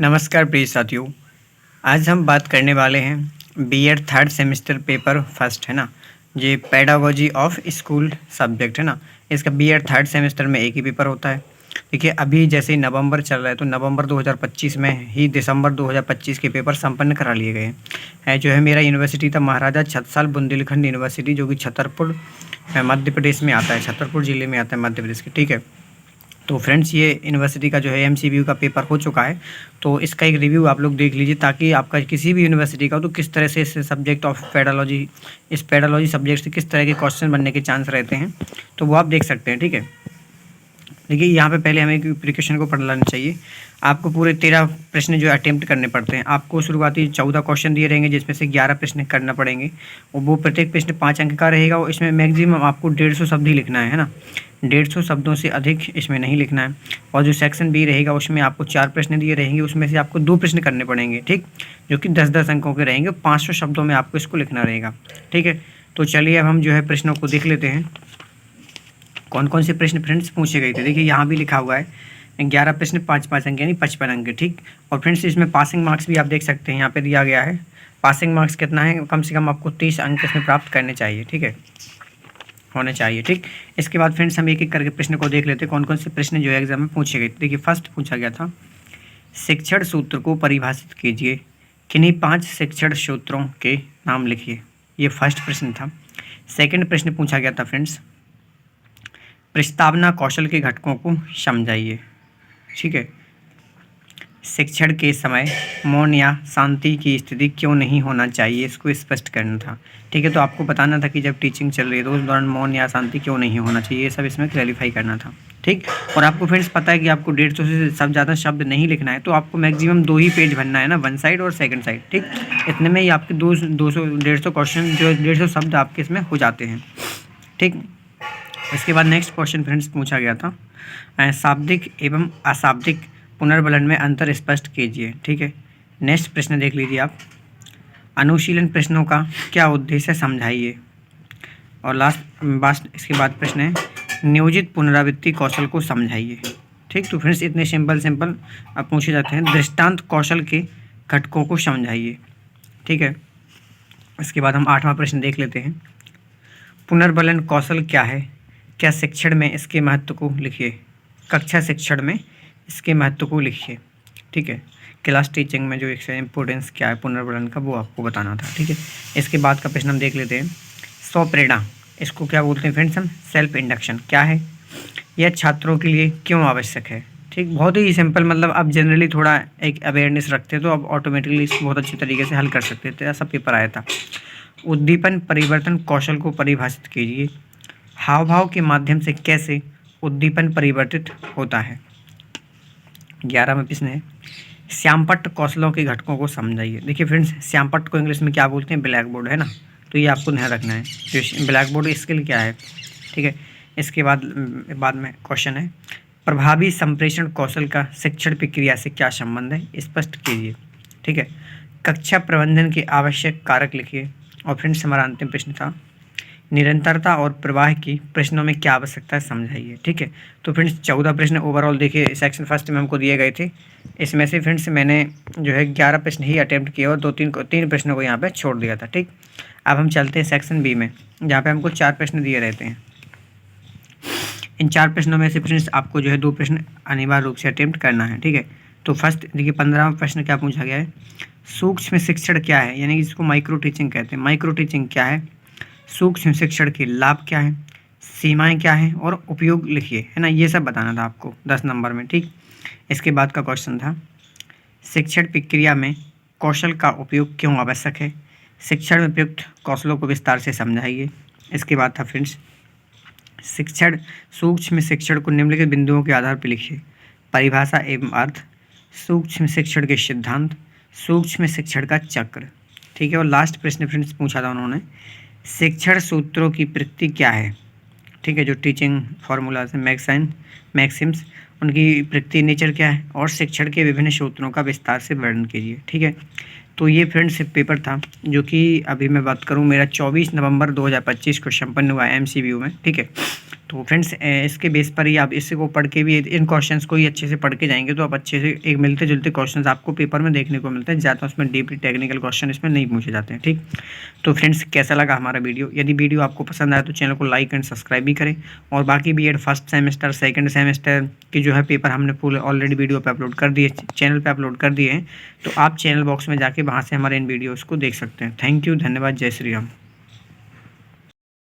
नमस्कार प्रिय साथियों। आज हम बात करने वाले हैं BEd third semester paper first है ना, ये पेडागोजी ऑफ स्कूल सब्जेक्ट है ना। इसका बीएड थर्ड सेमेस्टर में एक ही पेपर होता है। देखिए अभी जैसे ही नवंबर चल रहा है तो नवंबर 2025 में ही दिसंबर 2025 के पेपर संपन्न करा लिए गए हैं। जो है मेरा यूनिवर्सिटी था महाराजा छत्रसाल बुंदेलखंड यूनिवर्सिटी, जो कि छतरपुर मध्य प्रदेश में आता है, छतरपुर ज़िले में आता है मध्य प्रदेश के। ठीक है, तो फ्रेंड्स ये यूनिवर्सिटी का जो है एमसीक्यू का पेपर हो चुका है, तो इसका एक रिव्यू आप लोग देख लीजिए ताकि आपका किसी भी यूनिवर्सिटी का तो किस तरह से इस सब्जेक्ट ऑफ पेडालॉजी, इस पेडालॉजी सब्जेक्ट से किस तरह के क्वेश्चन बनने के चांस रहते हैं, तो वो आप देख सकते हैं। ठीक है, देखिए यहाँ पे पहले हमें प्रिकॉशन को पढ़ लेना चाहिए। आपको पूरे 13 प्रश्न जो अटेम्प्ट करने पड़ते हैं। आपको शुरुआती 14 क्वेश्चन दिए रहेंगे जिसमें से 11 प्रश्न करना पड़ेंगे और वो प्रत्येक प्रश्न 5 अंक का रहेगा और इसमें मैक्सिमम आपको 150 शब्द ही लिखना है ना, 150 शब्दों से अधिक इसमें नहीं लिखना है। और जो सेक्शन बी रहेगा उसमें आपको 4 प्रश्न दिए रहेंगे, उसमें से आपको 2 प्रश्न करने पड़ेंगे, ठीक, जो कि 10-10 अंकों के रहेंगे। 500 शब्दों में आपको इसको लिखना रहेगा। ठीक है, तो चलिए अब हम जो है प्रश्नों को देख लेते हैं कौन कौन से प्रश्न फ्रेंड्स पूछे गए थे। देखिए यहाँ भी लिखा हुआ है 11 प्रश्न 5-5 अंक यानी 55 अंक। ठीक, और फ्रेंड्स इसमें पासिंग मार्क्स भी आप देख सकते हैं, यहाँ पे दिया गया है पासिंग मार्क्स कितना है, कम से कम आपको 30 अंक इसमें प्राप्त करने चाहिए। ठीक है, होने चाहिए। ठीक, इसके बाद फ्रेंड्स हम एक एक करके प्रश्न को देख लेते हैं कौन कौन से प्रश्न जो है एग्जाम में पूछे गए थे। देखिए फर्स्ट पूछा गया था शिक्षण सूत्र को परिभाषित कीजिए, किन्हीं 5 शिक्षण सूत्रों के नाम लिखिए। ये फर्स्ट प्रश्न था। सेकंड प्रश्न पूछा गया था फ्रेंड्स प्रस्तावना कौशल के घटकों को समझाइए। ठीक है, शिक्षण के समय मौन या शांति की स्थिति क्यों नहीं होना चाहिए, इसको स्पष्ट करना था। ठीक है, तो आपको बताना था कि जब टीचिंग चल रही है तो उस दौरान मौन या शांति क्यों नहीं होना चाहिए, ये सब इसमें क्लैरिफाई करना था। ठीक, और आपको फ्रेंड्स पता है कि आपको 150 से सब ज़्यादा शब्द नहीं लिखना है, तो आपको मैक्सिमम 2 ही पेज भरना है ना, 1 साइड और सेकंड साइड। ठीक, इतने में ही आपके 150 क्वेश्चन जो 150 शब्द आपके इसमें हो जाते हैं। ठीक, इसके बाद नेक्स्ट क्वेश्चन फ्रेंड्स पूछा गया था शाब्दिक एवं अशाब्दिक पुनर्बलन में अंतर स्पष्ट कीजिए। ठीक है, नेक्स्ट प्रश्न देख लीजिए आप, अनुशीलन प्रश्नों का क्या उद्देश्य समझाइए। और लास्ट इसके बाद प्रश्न है नियोजित पुनरावृत्ति कौशल को समझाइए। ठीक, तो फ्रेंड्स इतने सिंपल अब पूछे जाते हैं दृष्टांत कौशल के घटकों को समझाइए। ठीक है, इसके बाद हम 8वां प्रश्न देख लेते हैं पुनर्बलन कौशल क्या है, क्या शिक्षण में इसके महत्व को लिखिए, कक्षा शिक्षण में इसके महत्व को लिखिए। ठीक है, क्लास टीचिंग में जो इसका इम्पोर्टेंस क्या है पुनर्बलन का, वो आपको बताना था। ठीक है, इसके बाद का प्रश्न हम देख लेते हैं स्वप्रेरणा, इसको क्या बोलते हैं फ्रेंड्स हम, सेल्फ इंडक्शन क्या है, यह छात्रों के लिए क्यों आवश्यक है। ठीक, बहुत ही सिंपल, मतलब आप जनरली थोड़ा एक अवेयरनेस रखते तो आप ऑटोमेटिकली इसको बहुत अच्छे तरीके से हल कर सकते थे। ऐसा पेपर आया था। उद्दीपन परिवर्तन कौशल को परिभाषित कीजिए, हाव भाव के माध्यम से कैसे उद्दीपन परिवर्तित होता है। 11वां प्रश्न है श्यामपट्ट कौशलों के घटकों को समझाइए। देखिए फ्रेंड्स श्यामपट्ट को इंग्लिश में क्या बोलते हैं, ब्लैक बोर्ड है ना, तो ये आपको ध्यान रखना है तो ब्लैक बोर्ड स्किल क्या है। ठीक है, इसके बाद में क्वेश्चन है प्रभावी संप्रेषण कौशल का शिक्षण प्रक्रिया से क्या संबंध है, स्पष्ट कीजिए। ठीक है, कक्षा प्रबंधन के आवश्यक कारक लिखिए। और फ्रेंड्स हमारा अंतिम प्रश्न था निरंतरता और प्रवाह की प्रश्नों में क्या आवश्यकता है समझाइए। ठीक है, तो फ्रेंड्स 14 प्रश्न ओवरऑल देखिए सेक्शन फर्स्ट में हमको दिए गए थे। इसमें से फ्रेंड्स मैंने जो है 11 प्रश्न ही अटेम्प्ट किए और 3 प्रश्नों को यहाँ पे छोड़ दिया था। ठीक, अब हम चलते हैं सेक्शन बी में, जहाँ पे हमको 4 प्रश्न दिए रहते हैं। इन 4 प्रश्नों में से फ्रेंड्स आपको जो है 2 प्रश्न अनिवार्य रूप से अटेम्प्ट करना है। ठीक है, तो फर्स्ट देखिए 15वां प्रश्न क्या पूछा गया है, सूक्ष्म शिक्षण क्या है, यानी कि इसको माइक्रो टीचिंग कहते हैं। माइक्रो टीचिंग क्या है, सूक्ष्म शिक्षण के लाभ क्या हैं, सीमाएं क्या हैं और उपयोग लिखिए, है ना, ये सब बताना था आपको 10 नंबर में। ठीक, इसके बाद का क्वेश्चन था शिक्षण प्रक्रिया में कौशल का उपयोग क्यों आवश्यक है, शिक्षण में प्रयुक्त कौशलों को विस्तार से समझाइए। इसके बाद था फ्रेंड्स शिक्षण सूक्ष्म शिक्षण को निम्नलिखित बिंदुओं के आधार पर लिखिए, परिभाषा एवं अर्थ, सूक्ष्म शिक्षण के सिद्धांत, सूक्ष्म शिक्षण का चक्र। ठीक है, और लास्ट प्रश्न फ्रेंड्स पूछा था उन्होंने शिक्षण सूत्रों की प्रकृति क्या है। ठीक है, जो टीचिंग फार्मूलाज हैं मैक्सिम्स, उनकी प्रकृति नेचर क्या है, और शिक्षण के विभिन्न सूत्रों का विस्तार से वर्णन कीजिए। ठीक है, तो ये फ्रेंड्स पेपर था जो कि अभी मैं बात करूँ मेरा 24 नवंबर 2025 को संपन्न हुआ है एमसीक्यू में। ठीक है, तो फ्रेंड्स इसके बेस पर ही आप इसी को पढ़ के भी इन क्वेश्चंस को ही अच्छे से पढ़ के जाएंगे तो आप अच्छे से एक मिलते जुलते क्वेश्चंस आपको पेपर में देखने को मिलते हैं, ज़्यादा उसमें डीपली टेक्निकल क्वेश्चन इसमें नहीं पूछे जाते हैं। ठीक, तो फ्रेंड्स कैसा लगा हमारा वीडियो? यदि वीडियो आपको पसंद आया तो चैनल को लाइक एंड सब्सक्राइब भी करें। और बाकी BEd first semester second semester की जो है पेपर हमने फुल ऑलरेडी वीडियो पर अपलोड कर दिए, चैनल पर अपलोड कर दिए हैं, तो आप चैनल बॉक्स में जाके वहाँ से हमारे इन वीडियोज़ को देख सकते हैं। थैंक यू, धन्यवाद, जय श्री राम।